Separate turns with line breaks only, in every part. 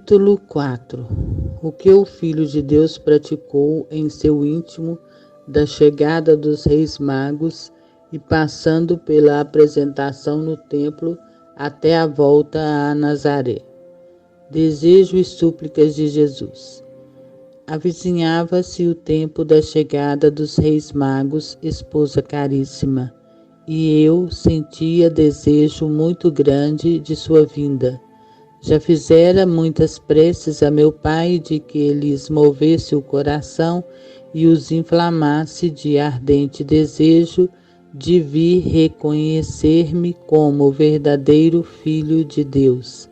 Capítulo 4. O que o Filho de Deus praticou em seu íntimo, da chegada dos Reis Magos e passando pela apresentação no templo até a volta a Nazaré. Desejo e súplicas de Jesus. Avizinhava-se o tempo da chegada dos Reis Magos, esposa caríssima, e eu sentia desejo muito grande de sua vinda. Já fizera muitas preces a meu Pai de que lhes movesse o coração e os inflamasse de ardente desejo de vir reconhecer-me como o verdadeiro Filho de Deus.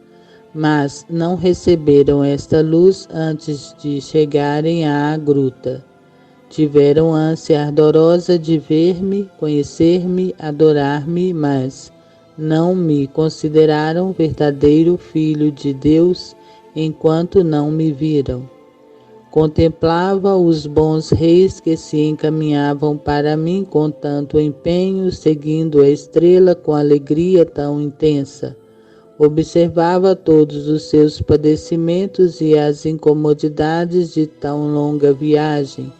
Mas não receberam esta luz antes de chegarem à gruta. Tiveram ânsia ardorosa de ver-me, conhecer-me, adorar-me, mas não me consideraram verdadeiro Filho de Deus enquanto não me viram. Contemplava os bons reis que se encaminhavam para mim com tanto empenho, seguindo a estrela com alegria tão intensa. Observava todos os seus padecimentos e as incomodidades de tão longa viagem,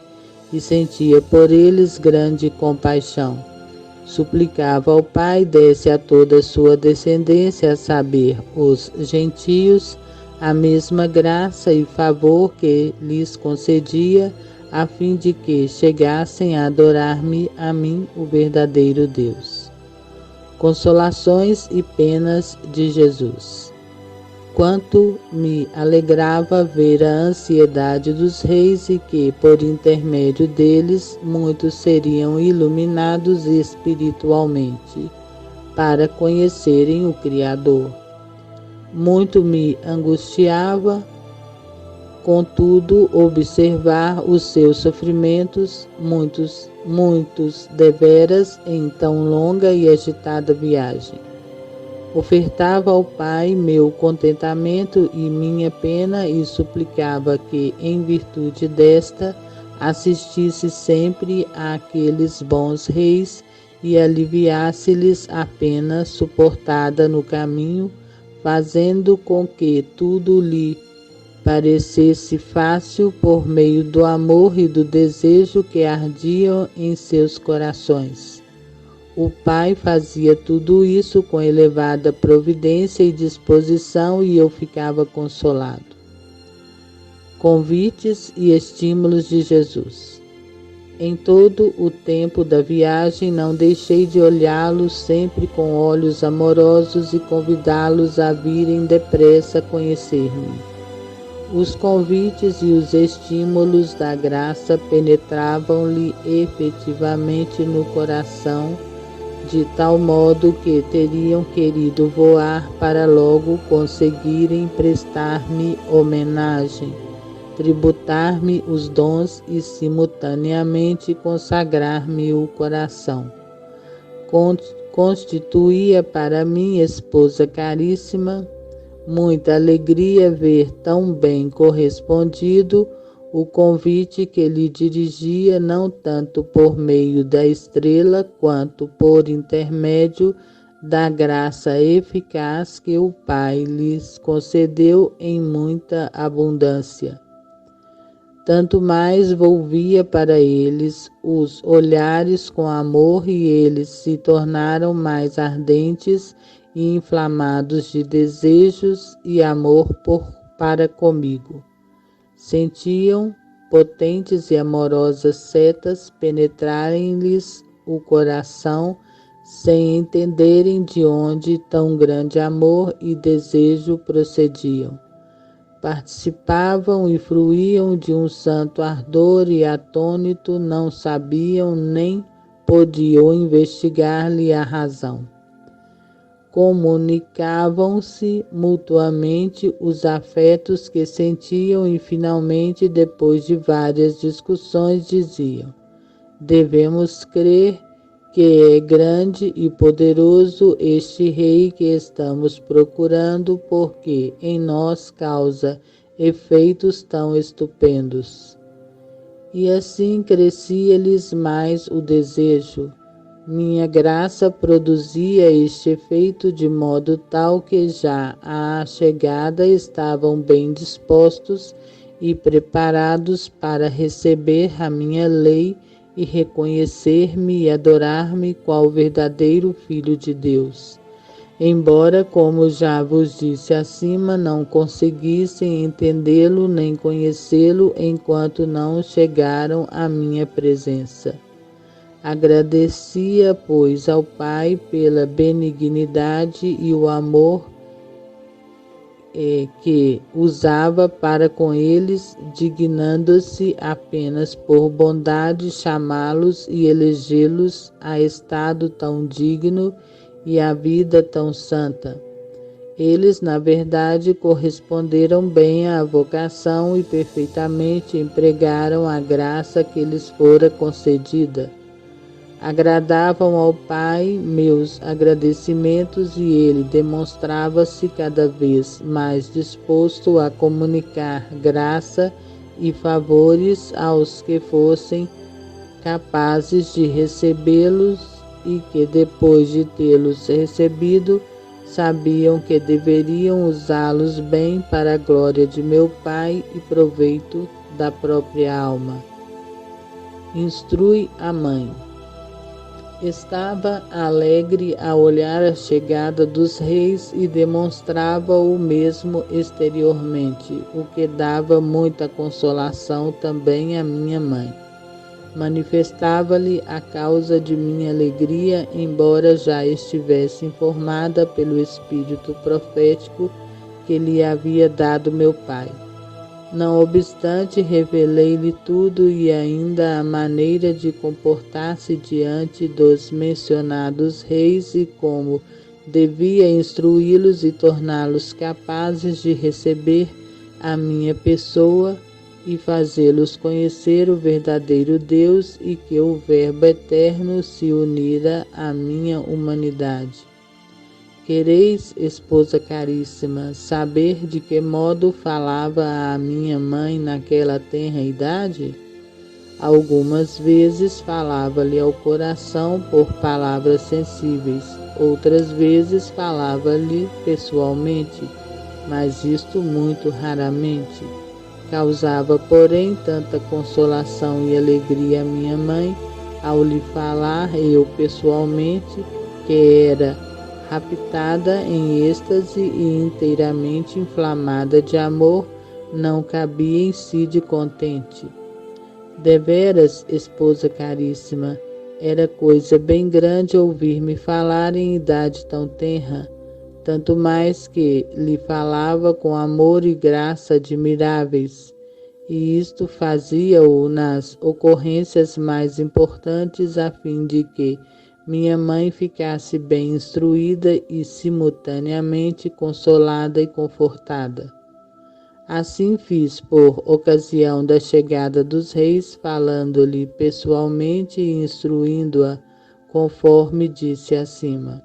e sentia por eles grande compaixão. Suplicava ao Pai desse a toda a sua descendência, a saber, os gentios, a mesma graça e favor que lhes concedia, a fim de que chegassem a adorar-me a mim, o verdadeiro Deus. Consolações e penas de Jesus. Quanto me alegrava ver a ansiedade dos reis e que, por intermédio deles, muitos seriam iluminados espiritualmente, para conhecerem o Criador. Muito me angustiava, contudo, observar os seus sofrimentos, muitos deveras, em tão longa e agitada viagem. Ofertava ao Pai meu contentamento e minha pena e suplicava que, em virtude desta, assistisse sempre àqueles bons reis e aliviasse-lhes a pena suportada no caminho, fazendo com que tudo lhe parecesse fácil por meio do amor e do desejo que ardiam em seus corações. O Pai fazia tudo isso com elevada providência e disposição e eu ficava consolado. Convites e estímulos de Jesus. Em todo o tempo da viagem não deixei de olhá-los sempre com olhos amorosos e convidá-los a virem depressa conhecer-me. Os convites e os estímulos da graça penetravam-lhe efetivamente no coração, de tal modo que teriam querido voar para logo conseguirem prestar-me homenagem, tributar-me os dons e simultaneamente consagrar-me o coração. Constituía para mim, esposa caríssima, muita alegria ver tão bem correspondido o convite que lhe dirigia, não tanto por meio da estrela, quanto por intermédio da graça eficaz que o Pai lhes concedeu em muita abundância. Tanto mais volvia para eles os olhares com amor e eles se tornaram mais ardentes e inflamados de desejos e amor para comigo. Sentiam potentes e amorosas setas penetrarem-lhes o coração sem entenderem de onde tão grande amor e desejo procediam. Participavam e fruíam de um santo ardor e atônito não sabiam nem podiam investigar-lhe a razão. Comunicavam-se mutuamente os afetos que sentiam e finalmente, depois de várias discussões, diziam: devemos crer que é grande e poderoso este rei que estamos procurando, porque em nós causa efeitos tão estupendos. E assim crescia-lhes mais o desejo. Minha graça produzia este efeito de modo tal que já à chegada estavam bem dispostos e preparados para receber a minha lei e reconhecer-me e adorar-me qual verdadeiro Filho de Deus. Embora, como já vos disse acima, não conseguissem entendê-lo nem conhecê-lo enquanto não chegaram à minha presença. Agradecia, pois, ao Pai pela benignidade e o amor que usava para com eles, dignando-se apenas por bondade chamá-los e elegê-los a estado tão digno e a vida tão santa. Eles, na verdade, corresponderam bem à vocação e perfeitamente empregaram a graça que lhes fora concedida. Agradavam ao Pai meus agradecimentos e ele demonstrava-se cada vez mais disposto a comunicar graça e favores aos que fossem capazes de recebê-los e que, depois de tê-los recebido, sabiam que deveriam usá-los bem para a glória de meu Pai e proveito da própria alma. Instrui a mãe. Estava alegre a olhar a chegada dos reis e demonstrava o mesmo exteriormente, o que dava muita consolação também à minha mãe. Manifestava-lhe a causa de minha alegria, embora já estivesse informada pelo espírito profético que lhe havia dado meu pai. Não obstante, revelei-lhe tudo e ainda a maneira de comportar-se diante dos mencionados reis e como devia instruí-los e torná-los capazes de receber a minha pessoa e fazê-los conhecer o verdadeiro Deus e que o Verbo eterno se unira à minha humanidade. Quereis, esposa caríssima, saber de que modo falava a minha mãe naquela tenra idade? Algumas vezes falava-lhe ao coração por palavras sensíveis, outras vezes falava-lhe pessoalmente, mas isto muito raramente. Causava, porém, tanta consolação e alegria à minha mãe ao lhe falar eu pessoalmente, que era raptada em êxtase e inteiramente inflamada de amor, não cabia em si de contente. Deveras, esposa caríssima, era coisa bem grande ouvir-me falar em idade tão tenra, tanto mais que lhe falava com amor e graça admiráveis, e isto fazia-o nas ocorrências mais importantes a fim de que minha mãe ficasse bem instruída e simultaneamente consolada e confortada. Assim fiz por ocasião da chegada dos reis, falando-lhe pessoalmente e instruindo-a conforme disse acima.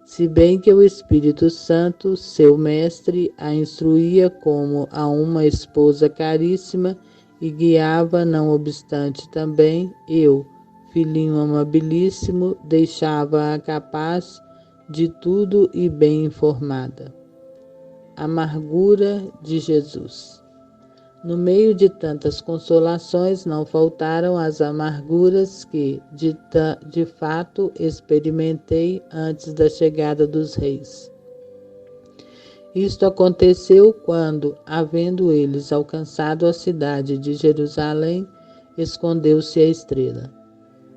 Se bem que o Espírito Santo, seu mestre, a instruía como a uma esposa caríssima e guiava, não obstante também, eu, filhinho amabilíssimo, deixava-a capaz de tudo e bem informada. Amargura de Jesus. No meio de tantas consolações, não faltaram as amarguras que, de fato, experimentei antes da chegada dos reis. Isto aconteceu quando, havendo eles alcançado a cidade de Jerusalém, escondeu-se a estrela.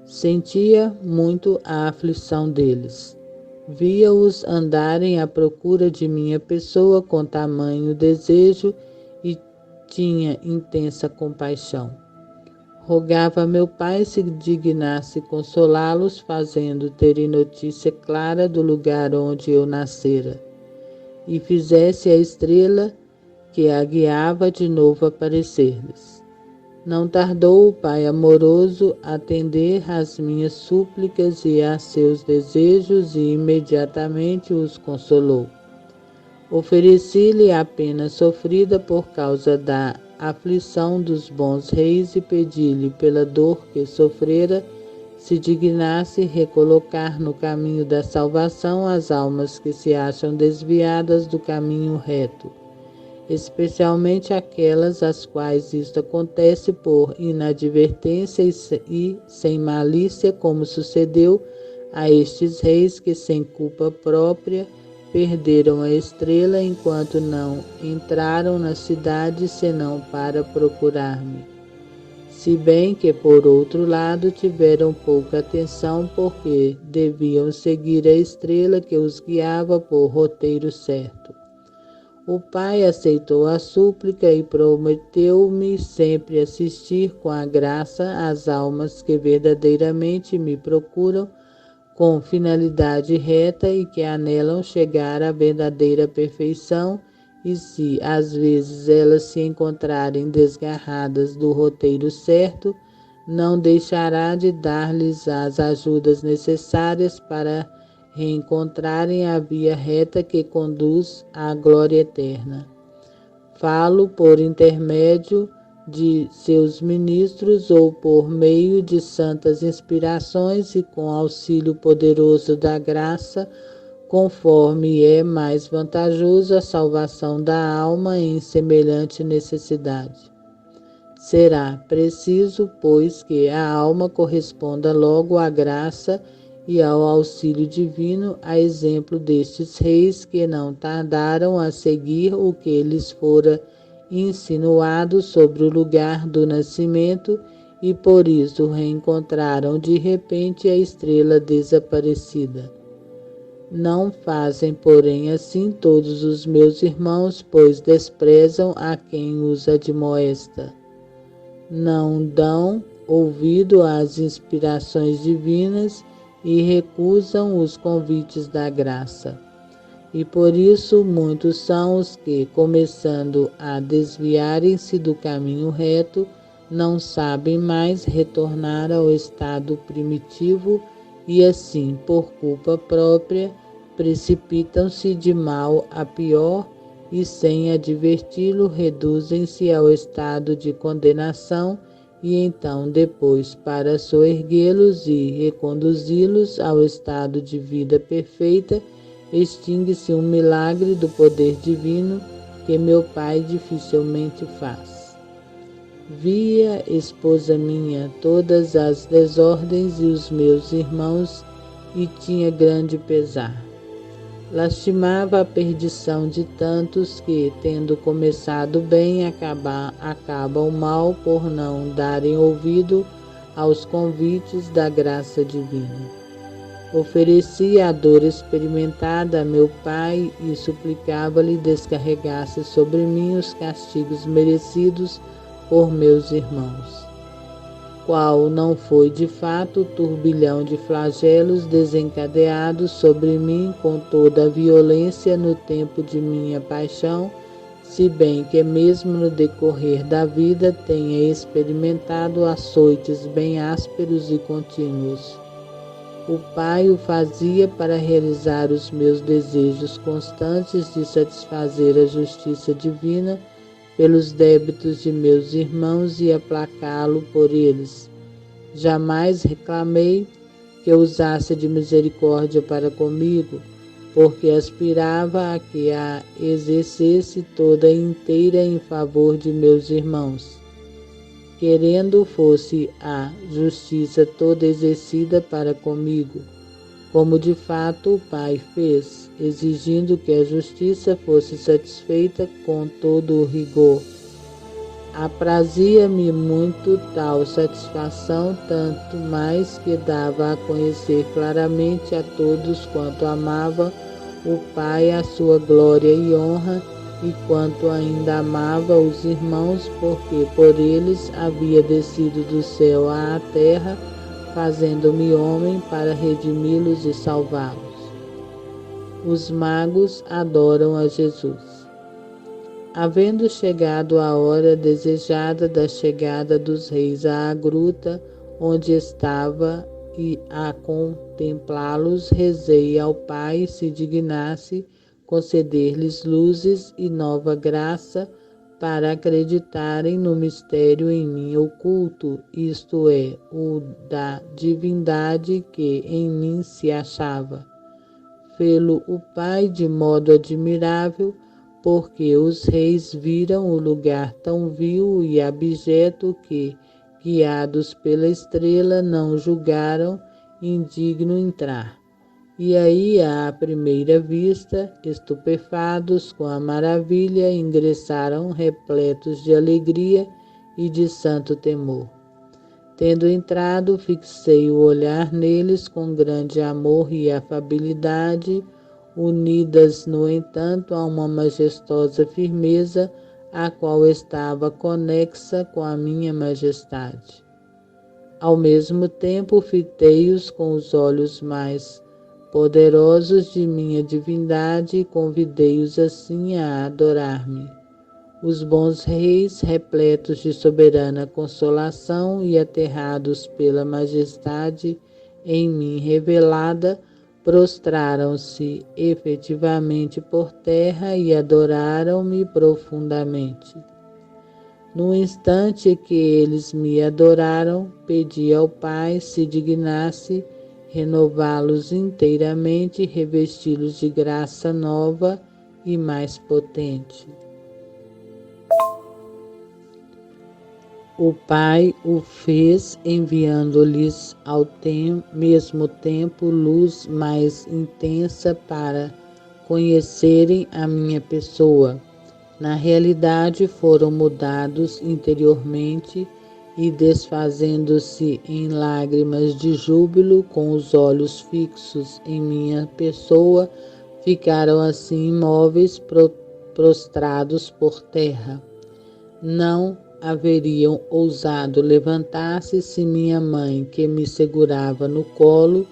Sentia muito a aflição deles. Via-os andarem à procura de minha pessoa com tamanho desejo e tinha intensa compaixão. Rogava a meu pai se dignasse consolá-los, fazendo terem notícia clara do lugar onde eu nascera, e fizesse a estrela que a guiava de novo aparecer-lhes. Não tardou o Pai amoroso a atender às minhas súplicas e a seus desejos e imediatamente os consolou. Ofereci-lhe a pena sofrida por causa da aflição dos bons reis e pedi-lhe pela dor que sofrera se dignasse recolocar no caminho da salvação as almas que se acham desviadas do caminho reto, especialmente aquelas às quais isto acontece por inadvertência e sem malícia, como sucedeu a estes reis que, sem culpa própria, perderam a estrela enquanto não entraram na cidade senão para procurar-me. Se bem que, por outro lado, tiveram pouca atenção, porque deviam seguir a estrela que os guiava por roteiro certo. O pai aceitou a súplica e prometeu-me sempre assistir com a graça as almas que verdadeiramente me procuram com finalidade reta e que anelam chegar à verdadeira perfeição, e se às vezes elas se encontrarem desgarradas do roteiro certo, não deixará de dar-lhes as ajudas necessárias para reencontrarem a via reta que conduz à glória eterna. Falo por intermédio de seus ministros ou por meio de santas inspirações e com auxílio poderoso da graça, conforme é mais vantajoso a salvação da alma em semelhante necessidade. Será preciso, pois, que a alma corresponda logo à graça e ao auxílio divino, a exemplo destes reis que não tardaram a seguir o que lhes fora insinuado sobre o lugar do nascimento e por isso reencontraram de repente a estrela desaparecida. Não fazem, porém, assim todos os meus irmãos, pois desprezam a quem os admoesta. Não dão ouvido às inspirações divinas e recusam os convites da graça. E por isso muitos são os que, começando a desviarem-se do caminho reto, não sabem mais retornar ao estado primitivo e assim, por culpa própria, precipitam-se de mal a pior e, sem adverti-lo, reduzem-se ao estado de condenação e então, depois, para soerguê-los e reconduzi-los ao estado de vida perfeita, extingue-se um milagre do poder divino que meu Pai dificilmente faz. Via, esposa minha, todas as desordens e os meus irmãos e tinha grande pesar. Lastimava a perdição de tantos que, tendo começado bem, acabam mal por não darem ouvido aos convites da graça divina. Ofereci a dor experimentada a meu Pai e suplicava-lhe descarregasse sobre mim os castigos merecidos por meus irmãos. Qual não foi de fato o turbilhão de flagelos desencadeados sobre mim com toda a violência no tempo de minha paixão, se bem que mesmo no decorrer da vida tenha experimentado açoites bem ásperos e contínuos. O Pai o fazia para realizar os meus desejos constantes de satisfazer a justiça divina pelos débitos de meus irmãos e aplacá-lo por eles. Jamais reclamei que usasse de misericórdia para comigo, porque aspirava a que a exercesse toda inteira em favor de meus irmãos, querendo fosse a justiça toda exercida para comigo, como de fato o Pai fez, exigindo que a justiça fosse satisfeita com todo o rigor. Aprazia-me muito tal satisfação, tanto mais que dava a conhecer claramente a todos quanto amava o Pai, a sua glória e honra, e quanto ainda amava os irmãos, porque por eles havia descido do céu à terra, fazendo-me homem para redimi-los e salvá-los. Os magos adoram a Jesus. Havendo chegado a hora desejada da chegada dos reis à gruta onde estava e a contemplá-los, rezei ao Pai se dignasse conceder-lhes luzes e nova graça para acreditarem no mistério em mim oculto, isto é, o da divindade que em mim se achava. Fê-lo o Pai de modo admirável, porque os reis viram o lugar tão vil e abjeto que, guiados pela estrela, não julgaram indigno entrar. E aí, à primeira vista, estupefados com a maravilha, ingressaram repletos de alegria e de santo temor. Tendo entrado, fixei o olhar neles com grande amor e afabilidade, unidas, no entanto, a uma majestosa firmeza, a qual estava conexa com a minha majestade. Ao mesmo tempo, fitei-os com os olhos mais poderosos de minha divindade e convidei-os assim a adorar-me. Os bons reis, repletos de soberana consolação e aterrados pela majestade em mim revelada, prostraram-se efetivamente por terra e adoraram-me profundamente. No instante que eles me adoraram, pedi ao Pai se dignasse renová-los inteiramente e revesti-los de graça nova e mais potente. O Pai o fez, enviando-lhes ao mesmo tempo luz mais intensa para conhecerem a minha pessoa. Na realidade, foram mudados interiormente e, desfazendo-se em lágrimas de júbilo, com os olhos fixos em minha pessoa, ficaram assim imóveis, prostrados por terra. Não haveriam ousado levantar-se se minha mãe, que me segurava no colo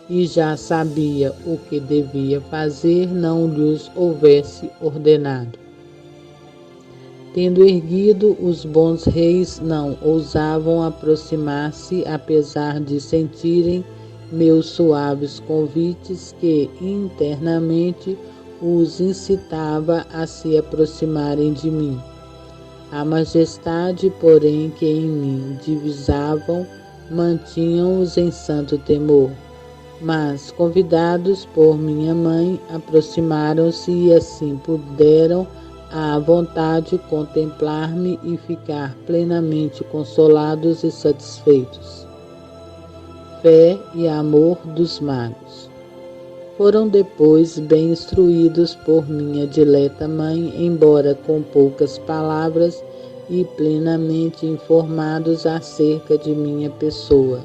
e já sabia o que devia fazer, não lhes houvesse ordenado. Tendo erguido, os bons reis não ousavam aproximar-se, apesar de sentirem meus suaves convites, que internamente os incitava a se aproximarem de mim. A majestade, porém, que em mim divisavam, mantinham-os em santo temor. Mas, convidados por minha mãe, aproximaram-se e assim puderam à vontade contemplar-me e ficar plenamente consolados e satisfeitos. Fé e amor dos magos. Foram depois bem instruídos por minha dileta mãe, embora com poucas palavras, e plenamente informados acerca de minha pessoa.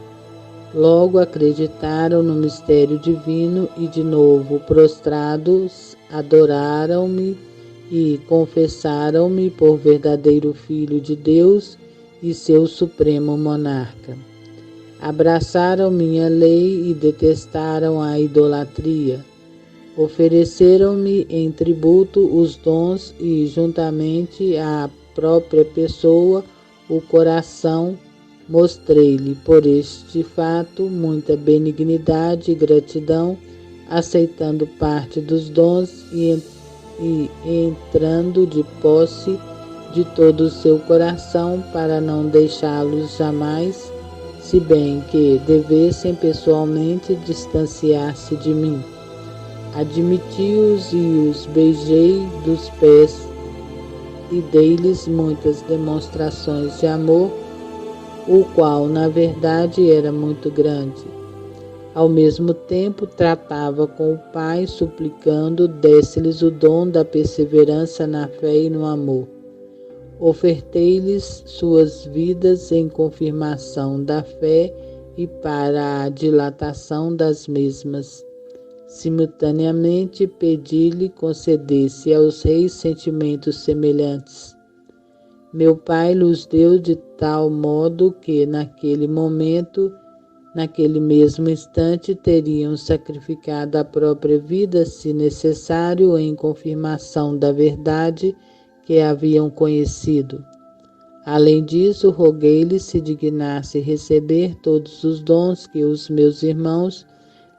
Logo acreditaram no mistério divino e, de novo prostrados, adoraram-me e confessaram-me por verdadeiro Filho de Deus e seu supremo monarca. Abraçaram minha lei e detestaram a idolatria. Ofereceram-me em tributo os dons e, juntamente à própria pessoa, o coração. Mostrei-lhe, por este fato, muita benignidade e gratidão, aceitando parte dos dons e entrando de posse de todo o seu coração para não deixá-los jamais, se bem que devessem pessoalmente distanciar-se de mim. Admiti-os e os beijei dos pés e dei-lhes muitas demonstrações de amor, o qual, na verdade, era muito grande. Ao mesmo tempo, tratava com o Pai, suplicando, desse-lhes o dom da perseverança na fé e no amor. Ofertei-lhes suas vidas em confirmação da fé e para a dilatação das mesmas. Simultaneamente, pedi-lhe concedesse aos reis sentimentos semelhantes. Meu Pai lhes deu de tal modo que, naquele mesmo instante, teriam sacrificado a própria vida, se necessário, em confirmação da verdade que haviam conhecido. Além disso, roguei-lhe se dignasse receber todos os dons que os meus irmãos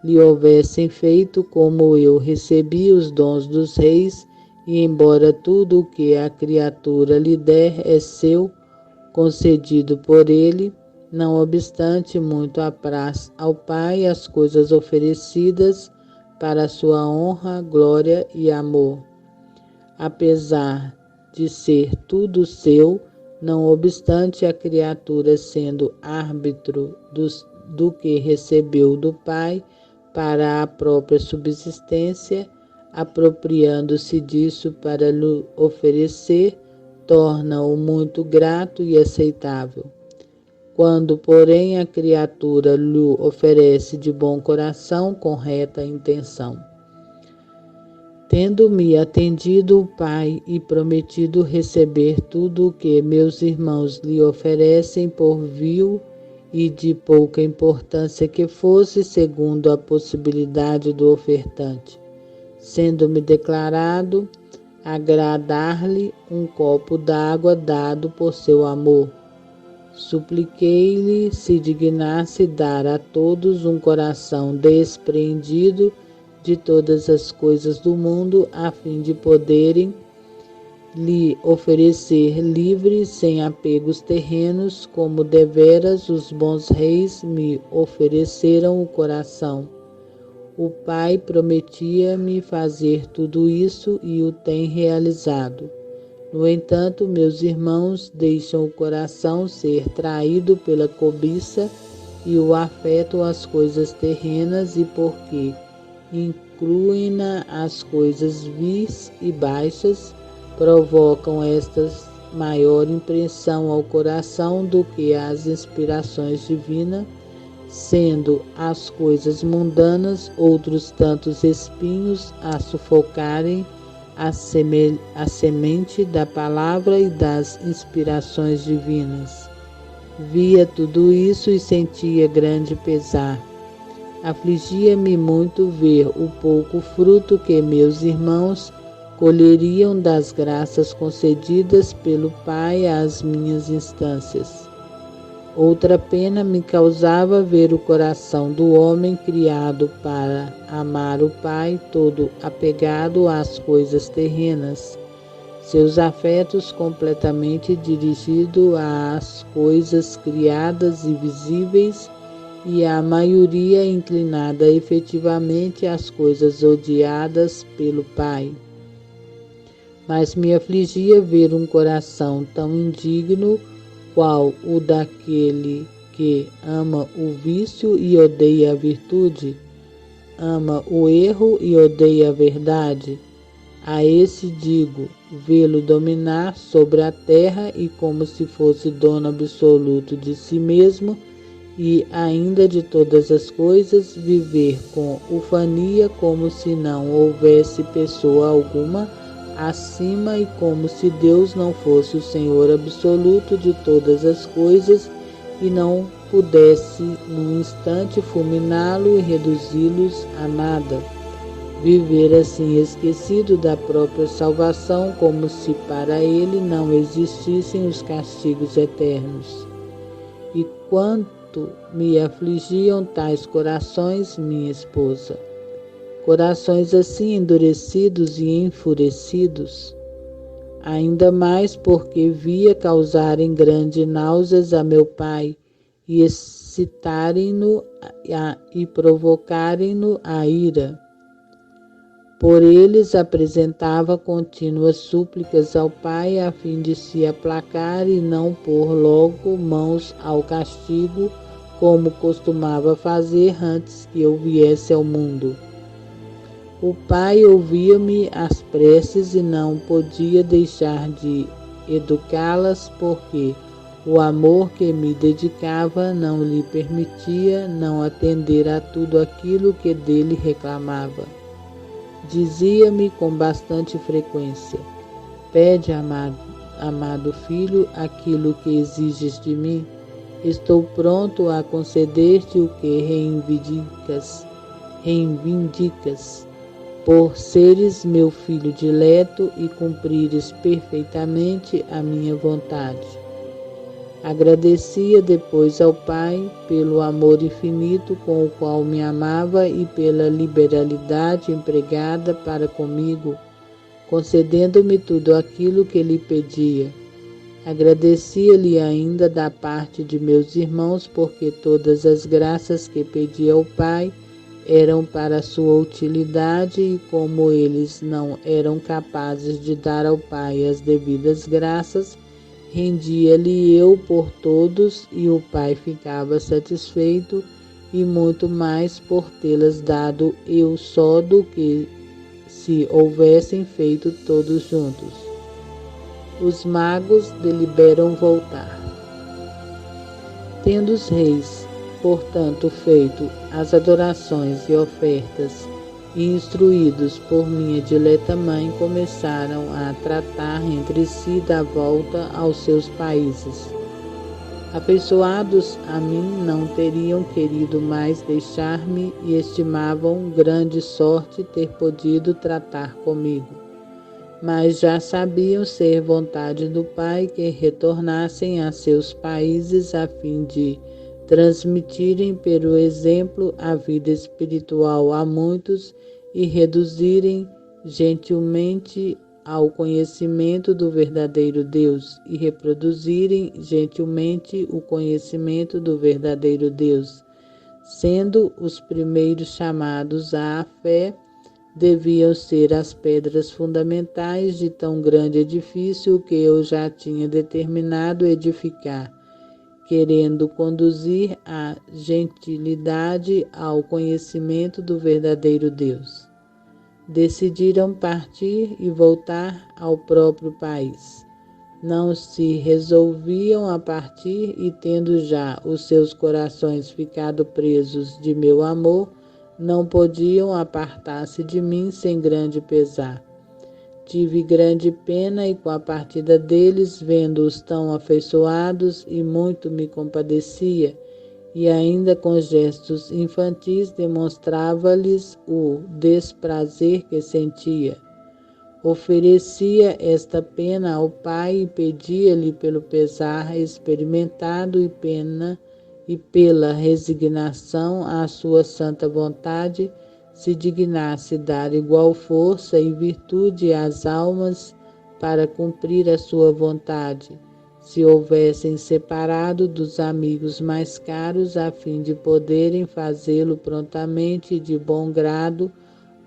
lhe houvessem feito, como eu recebi os dons dos reis E embora tudo o que a criatura lhe der é seu, concedido por ele, não obstante muito apraz ao Pai as coisas oferecidas para sua honra, glória e amor. Apesar de ser tudo seu, não obstante a criatura sendo árbitro do que recebeu do Pai para a própria subsistência, apropriando-se disso para lhe oferecer, torna-o muito grato e aceitável. Quando, porém, a criatura lhe oferece de bom coração, com reta intenção. Tendo-me atendido o Pai e prometido receber tudo o que meus irmãos lhe oferecem, por vil e de pouca importância que fosse, segundo a possibilidade do ofertante, sendo-me declarado agradar-lhe um copo d'água dado por seu amor, supliquei-lhe se dignasse dar a todos um coração despreendido de todas as coisas do mundo, a fim de poderem lhe oferecer livre, sem apegos terrenos, como deveras os bons reis me ofereceram o coração. O Pai prometia-me fazer tudo isso e o tem realizado. No entanto, meus irmãos deixam o coração ser traído pela cobiça e o afeto às coisas terrenas, e porque incluem-na as coisas vis e baixas, provocam estas maior impressão ao coração do que as inspirações divinas, sendo as coisas mundanas outros tantos espinhos a sufocarem a semente da palavra e das inspirações divinas. Via tudo isso e sentia grande pesar. Afligia-me muito ver o pouco fruto que meus irmãos colheriam das graças concedidas pelo Pai às minhas instâncias. Outra pena me causava ver o coração do homem criado para amar o Pai, todo apegado às coisas terrenas, seus afetos completamente dirigidos às coisas criadas e visíveis, e a maioria inclinada efetivamente às coisas odiadas pelo Pai. Mas me afligia ver um coração tão indigno qual o daquele que ama o vício e odeia a virtude, ama o erro e odeia a verdade. A esse digo, vê-lo dominar sobre a terra e como se fosse dono absoluto de si mesmo, e ainda de todas as coisas, viver com ufania como se não houvesse pessoa alguma acima e como se Deus não fosse o Senhor absoluto de todas as coisas e não pudesse num instante fulminá-lo e reduzi-los a nada. Viver assim esquecido da própria salvação, como se para ele não existissem os castigos eternos. E quanto me afligiam tais corações, minha esposa, corações assim endurecidos e enfurecidos, ainda mais porque via causarem grande náuseas a meu Pai e excitarem-no e provocarem-no a ira. Por eles apresentava contínuas súplicas ao Pai a fim de se aplacar e não pôr logo mãos ao castigo, como costumava fazer antes que eu viesse ao mundo. O Pai ouvia-me as preces e não podia deixar de educá-las, porque o amor que me dedicava não lhe permitia não atender a tudo aquilo que dele reclamava. Dizia-me com bastante frequência: pede, amado filho, aquilo que exiges de mim. Estou pronto a conceder-te o que reivindicas, por seres meu filho dileto e cumprires perfeitamente a minha vontade. Agradecia depois ao Pai pelo amor infinito com o qual me amava e pela liberalidade empregada para comigo, concedendo-me tudo aquilo que lhe pedia. Agradecia-lhe ainda da parte de meus irmãos, porque todas as graças que pedia ao Pai eram para a sua utilidade, e como eles não eram capazes de dar ao Pai as devidas graças, rendia-lhe eu por todos, e o Pai ficava satisfeito, e muito mais por tê-las dado eu só do que se houvessem feito todos juntos. Os magos deliberam voltar. Tendo os reis, portanto, feito as adorações e ofertas, e instruídos por minha dileta mãe, começaram a tratar entre si da volta aos seus países. Afeiçoados a mim, não teriam querido mais deixar-me e estimavam grande sorte ter podido tratar comigo. Mas já sabiam ser vontade do Pai que retornassem a seus países a fim de transmitirem pelo exemplo a vida espiritual a muitos e reduzirem gentilmente ao conhecimento do verdadeiro Deus e reproduzirem gentilmente o conhecimento do verdadeiro Deus, sendo os primeiros chamados à fé, deviam ser as pedras fundamentais de tão grande edifício que eu já tinha determinado edificar, querendo conduzir a gentilidade ao conhecimento do verdadeiro Deus. Decidiram partir e voltar ao próprio país. Não se resolviam a partir e, tendo já os seus corações ficado presos de meu amor, não podiam apartar-se de mim sem grande pesar. Tive grande pena e com a partida deles, vendo-os tão afeiçoados, e muito me compadecia, e ainda com gestos infantis demonstrava-lhes o desprazer que sentia. Oferecia esta pena ao Pai e pedia-lhe pelo pesar experimentado e pela resignação à sua santa vontade, se dignasse dar igual força e virtude às almas para cumprir a sua vontade, se houvessem separado dos amigos mais caros, a fim de poderem fazê-lo prontamente e de bom grado,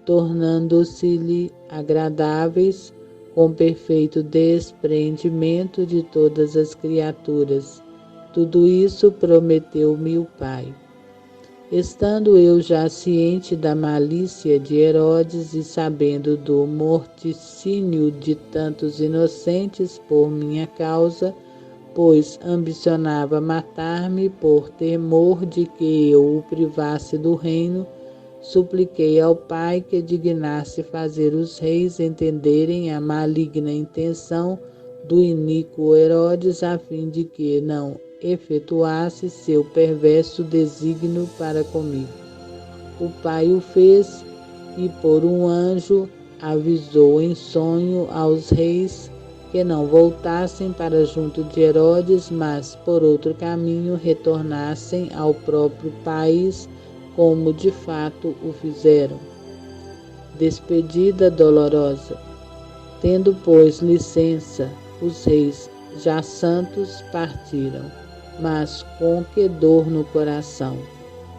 tornando-se-lhe agradáveis, com perfeito despreendimento de todas as criaturas. Tudo isso prometeu-me o Pai. Estando eu já ciente da malícia de Herodes e sabendo do morticínio de tantos inocentes por minha causa, pois ambicionava matar-me por temor de que eu o privasse do reino, supliquei ao Pai que dignasse fazer os reis entenderem a maligna intenção do iníquo Herodes, a fim de que não efetuasse seu perverso desígnio para comigo. O Pai o fez e por um anjo avisou em sonho aos reis que não voltassem para junto de Herodes, mas por outro caminho retornassem ao próprio país, como de fato o fizeram. Despedida dolorosa. Tendo, pois, licença, os reis já santos partiram, mas com que dor no coração.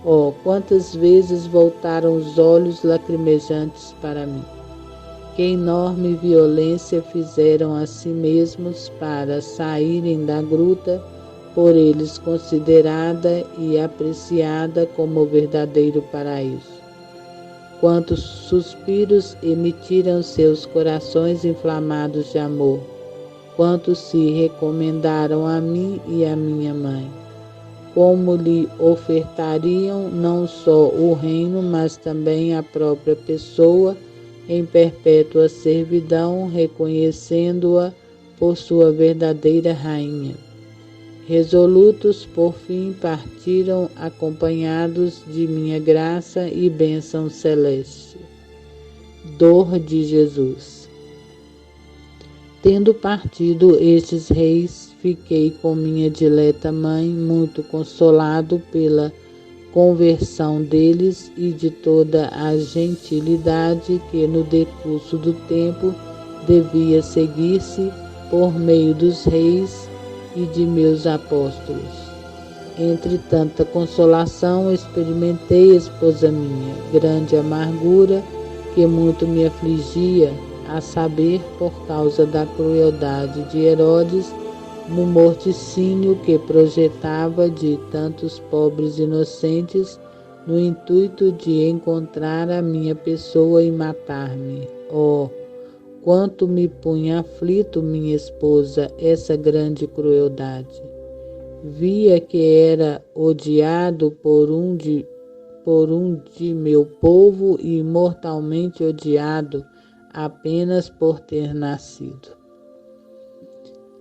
Oh, quantas vezes voltaram os olhos lacrimejantes para mim. Que enorme violência fizeram a si mesmos para saírem da gruta, por eles considerada e apreciada como o verdadeiro paraíso. Quantos suspiros emitiram seus corações inflamados de amor. Quantos se recomendaram a mim e a minha mãe. Como lhe ofertariam não só o reino, mas também a própria pessoa, em perpétua servidão, reconhecendo-a por sua verdadeira rainha. Resolutos, por fim, partiram acompanhados de minha graça e bênção celeste. Dor de Jesus. Tendo partido estes reis, fiquei com minha dileta mãe muito consolado pela conversão deles e de toda a gentilidade que no decurso do tempo devia seguir-se por meio dos reis e de meus apóstolos. Entre tanta consolação experimentei, esposa minha, grande amargura que muito me afligia, a saber, por causa da crueldade de Herodes, no morticínio que projetava de tantos pobres inocentes, no intuito de encontrar a minha pessoa e matar-me. Oh, quanto me punha aflito, minha esposa, essa grande crueldade. Via que era odiado por um de meu povo e mortalmente odiado apenas por ter nascido.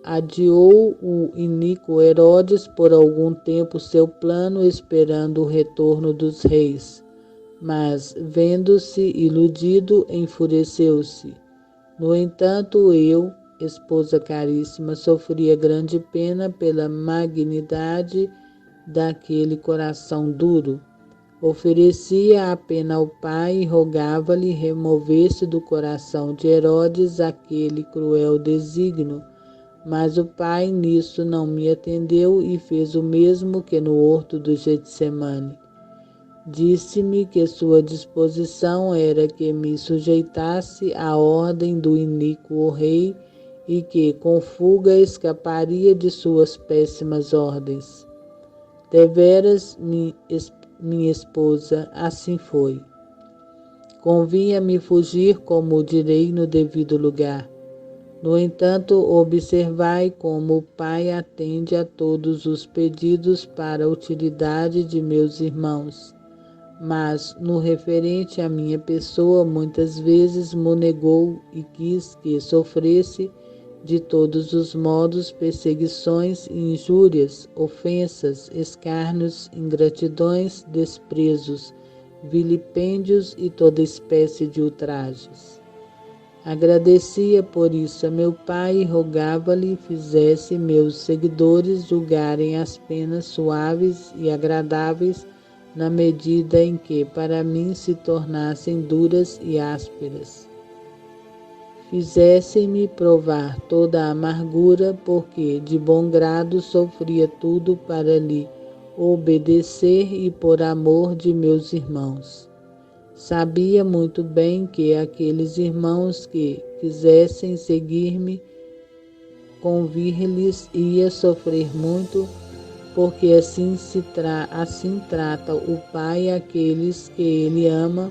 Adiou o iníquo Herodes por algum tempo seu plano, esperando o retorno dos reis, mas, vendo-se iludido, enfureceu-se. No entanto, eu, esposa caríssima, sofria grande pena pela malignidade daquele coração duro. Oferecia a pena ao pai e rogava-lhe removesse do coração de Herodes aquele cruel desígnio. Mas o pai nisso não me atendeu e fez o mesmo que no horto do Getsemane. Disse-me que sua disposição era que me sujeitasse à ordem do iníquo rei e que com fuga escaparia de suas péssimas ordens. Deveras, minha esposa, assim foi. Convinha-me fugir, como direi, no devido lugar. No entanto, observai como o Pai atende a todos os pedidos para a utilidade de meus irmãos. Mas, no referente à minha pessoa, muitas vezes me negou e quis que sofresse de todos os modos perseguições e injúrias, ofensas, escárnios, ingratidões, desprezos, vilipêndios e toda espécie de ultrajes. Agradecia por isso a meu pai e rogava-lhe fizesse meus seguidores julgarem as penas suaves e agradáveis na medida em que para mim se tornassem duras e ásperas. Fizessem-me provar toda a amargura, porque de bom grado sofria tudo para lhe obedecer e por amor de meus irmãos. Sabia muito bem que aqueles irmãos que quisessem seguir-me, convir-lhes ia sofrer muito, porque assim trata o Pai aqueles que Ele ama,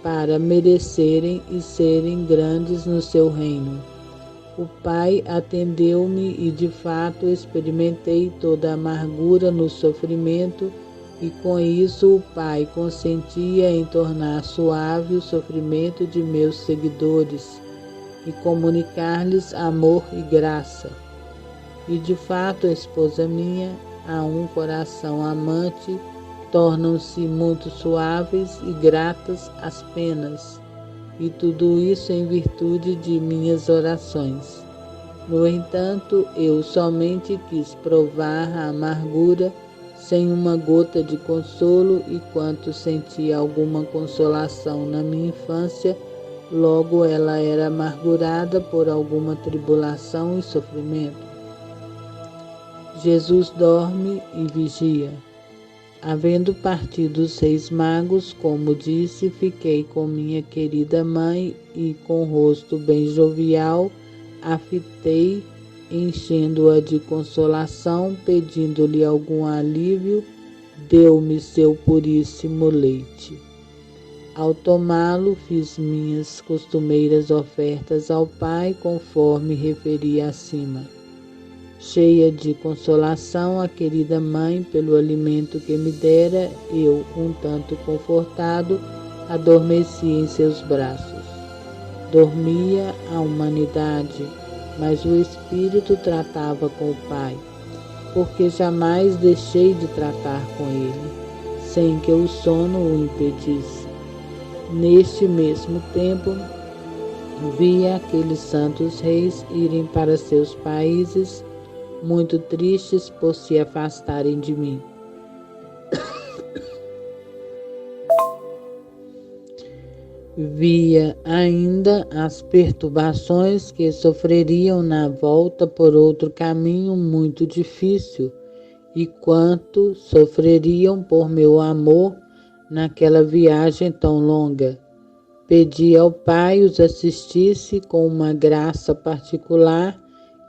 para merecerem e serem grandes no seu reino. O Pai atendeu-me e de fato experimentei toda a amargura no sofrimento, e com isso o Pai consentia em tornar suave o sofrimento de meus seguidores e comunicar-lhes amor e graça. E de fato, esposa minha, a um coração amante tornam-se muito suaves e gratas as penas, e tudo isso em virtude de minhas orações. No entanto, eu somente quis provar a amargura sem uma gota de consolo, e quanto senti alguma consolação na minha infância, logo ela era amargurada por alguma tribulação e sofrimento. Jesus dorme e vigia. Havendo partido os reis magos, como disse, fiquei com minha querida mãe e com rosto bem jovial a fitei, enchendo-a de consolação, pedindo-lhe algum alívio, deu-me seu puríssimo leite. Ao tomá-lo, fiz minhas costumeiras ofertas ao Pai, conforme referi acima. Cheia de consolação, a querida mãe, pelo alimento que me dera, eu, um tanto confortado, adormeci em seus braços. Dormia a humanidade, mas o espírito tratava com o Pai, porque jamais deixei de tratar com ele, sem que o sono o impedisse. Neste mesmo tempo, via aqueles santos reis irem para seus países, muito tristes por se afastarem de mim. Via ainda as perturbações que sofreriam na volta por outro caminho muito difícil e quanto sofreriam por meu amor naquela viagem tão longa. Pedi ao Pai os assistisse com uma graça particular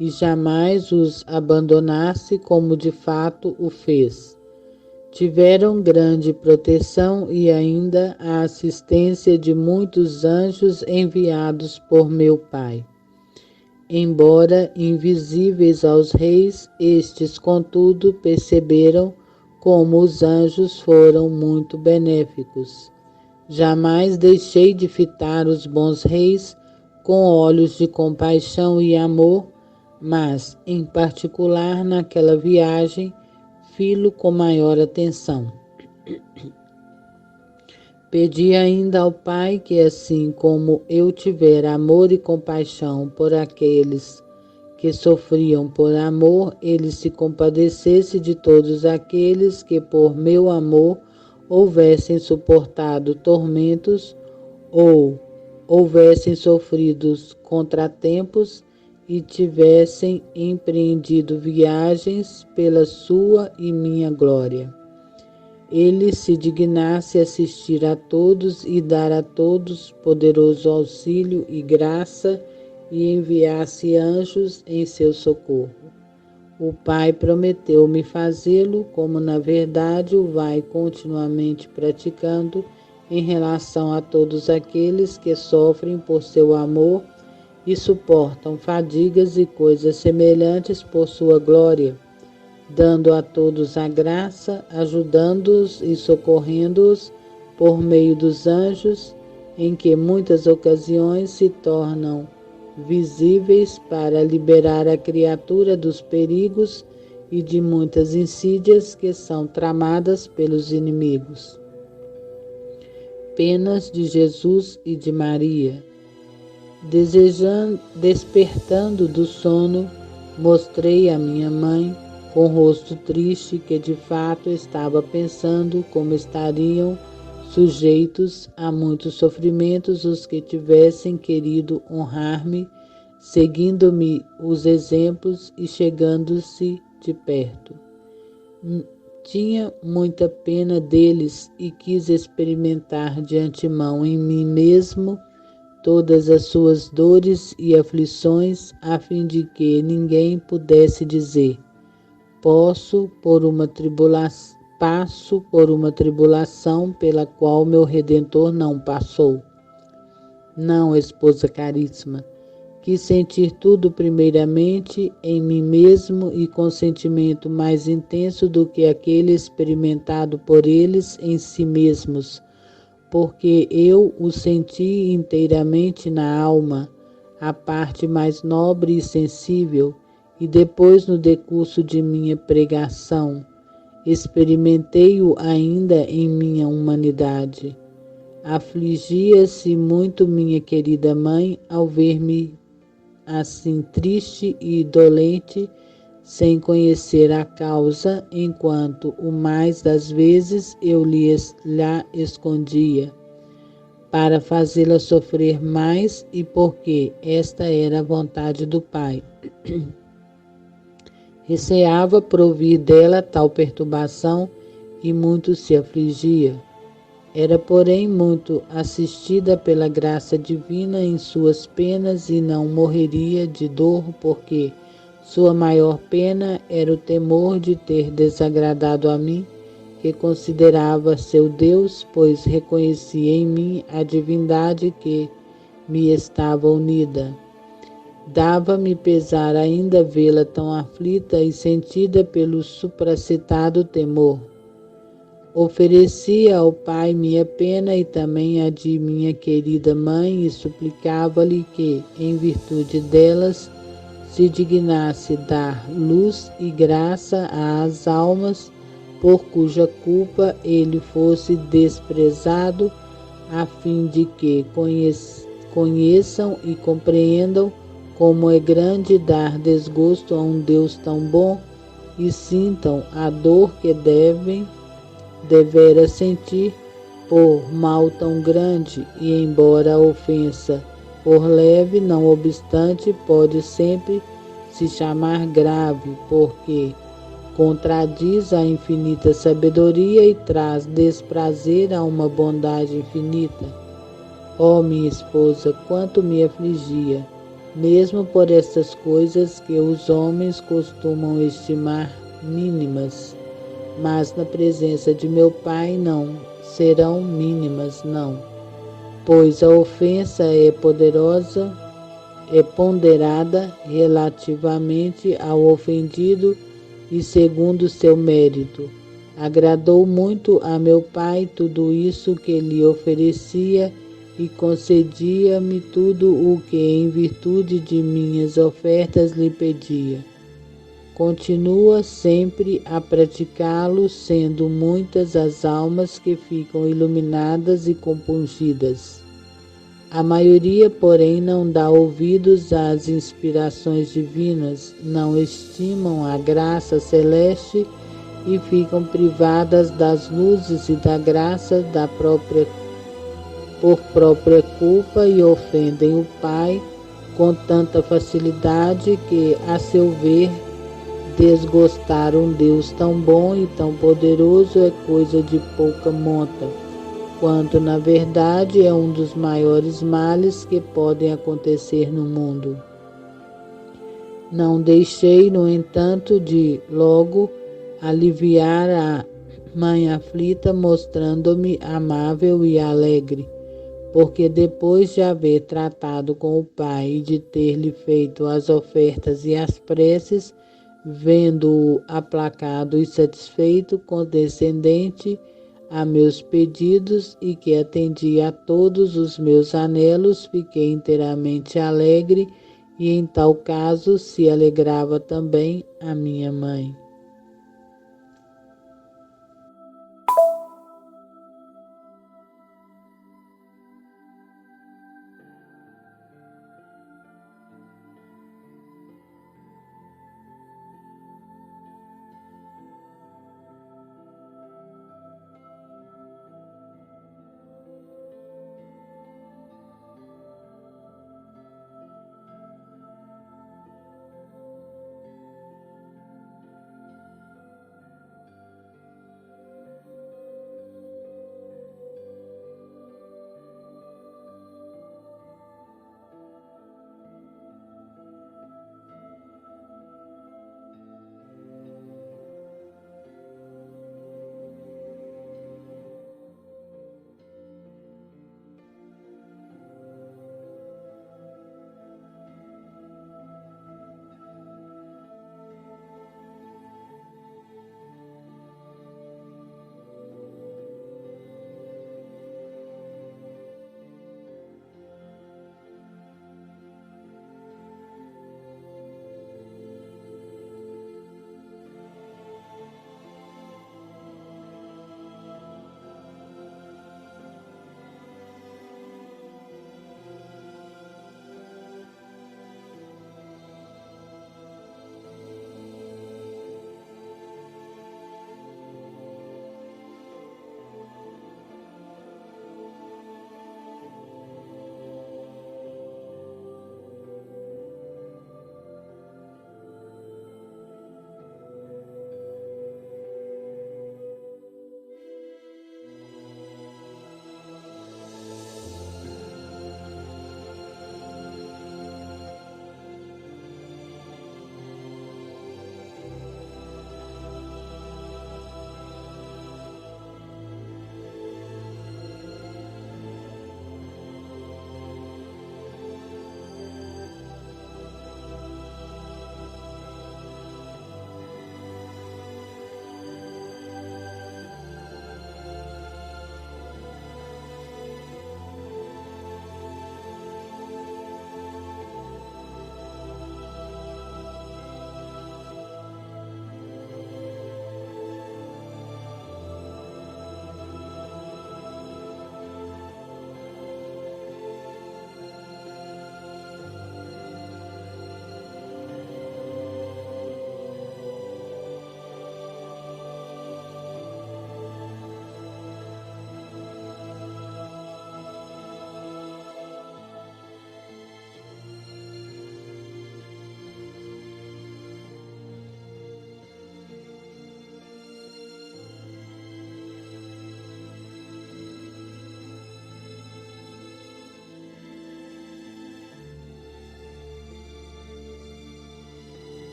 e jamais os abandonasse como de fato o fez. Tiveram grande proteção e ainda a assistência de muitos anjos enviados por meu Pai. Embora invisíveis aos reis, estes, contudo, perceberam como os anjos foram muito benéficos. Jamais deixei de fitar os bons reis com olhos de compaixão e amor, mas, em particular naquela viagem, fi-lo com maior atenção. Pedi ainda ao Pai que, assim como eu tiver amor e compaixão por aqueles que sofriam por amor, ele se compadecesse de todos aqueles que, por meu amor, houvessem suportado tormentos ou houvessem sofrido contratempos e tivessem empreendido viagens pela sua e minha glória. Ele se dignasse assistir a todos e dar a todos poderoso auxílio e graça e enviasse anjos em seu socorro. O Pai prometeu-me fazê-lo, como na verdade o vai continuamente praticando em relação a todos aqueles que sofrem por seu amor e suportam fadigas e coisas semelhantes por sua glória, dando a todos a graça, ajudando-os e socorrendo-os por meio dos anjos, em que muitas ocasiões se tornam visíveis para liberar a criatura dos perigos e de muitas insídias que são tramadas pelos inimigos. Penas de Jesus e de Maria. Despertando do sono, mostrei à minha mãe, com o rosto triste, que de fato estava pensando como estariam sujeitos a muitos sofrimentos os que tivessem querido honrar-me, seguindo-me os exemplos e chegando-se de perto. Tinha muita pena deles e quis experimentar de antemão em mim mesmo todas as suas dores e aflições, a fim de que ninguém pudesse dizer: passo por uma tribulação pela qual meu Redentor não passou. Não, esposa caríssima, quis sentir tudo primeiramente em mim mesmo e com sentimento mais intenso do que aquele experimentado por eles em si mesmos, porque eu o senti inteiramente na alma, a parte mais nobre e sensível, e depois, no decurso de minha pregação, experimentei-o ainda em minha humanidade. Afligia-se muito minha querida mãe ao ver-me assim triste e dolente, sem conhecer a causa, enquanto o mais das vezes eu lhe escondia, para fazê-la sofrer mais e porque esta era a vontade do Pai. Receava provir dela tal perturbação e muito se afligia. Era, porém, muito assistida pela graça divina em suas penas e não morreria de dor, porque sua maior pena era o temor de ter desagradado a mim, que considerava seu Deus, pois reconhecia em mim a divindade que me estava unida. Dava-me pesar ainda vê-la tão aflita e sentida pelo supracitado temor. Oferecia ao Pai minha pena e também a de minha querida mãe e suplicava-lhe que, em virtude delas, se dignasse dar luz e graça às almas por cuja culpa ele fosse desprezado, a fim de que conheçam e compreendam como é grande dar desgosto a um Deus tão bom e sintam a dor que devera sentir por mal tão grande, e embora a ofensa for leve, não obstante, pode sempre se chamar grave, porque contradiz a infinita sabedoria e traz desprazer a uma bondade infinita. Ó minha esposa, quanto me afligia, mesmo por estas coisas que os homens costumam estimar mínimas, mas na presença de meu Pai não serão mínimas, não, pois a ofensa é poderosa, é ponderada relativamente ao ofendido e segundo seu mérito. Agradou muito a meu Pai tudo isso que lhe oferecia e concedia-me tudo o que em virtude de minhas ofertas lhe pedia. Continua sempre a praticá-lo, sendo muitas as almas que ficam iluminadas e compungidas. A maioria, porém, não dá ouvidos às inspirações divinas, não estimam a graça celeste e ficam privadas das luzes e da graça por própria culpa e ofendem o Pai com tanta facilidade que, a seu ver, desgostar um Deus tão bom e tão poderoso é coisa de pouca monta, quanto na verdade é um dos maiores males que podem acontecer no mundo. Não deixei, no entanto, de logo aliviar a mãe aflita, mostrando-me amável e alegre, porque depois de haver tratado com o Pai e de ter-lhe feito as ofertas e as preces, vendo-o aplacado e satisfeito, condescendente a meus pedidos e que atendia a todos os meus anelos, fiquei inteiramente alegre, e em tal caso se alegrava também a minha mãe.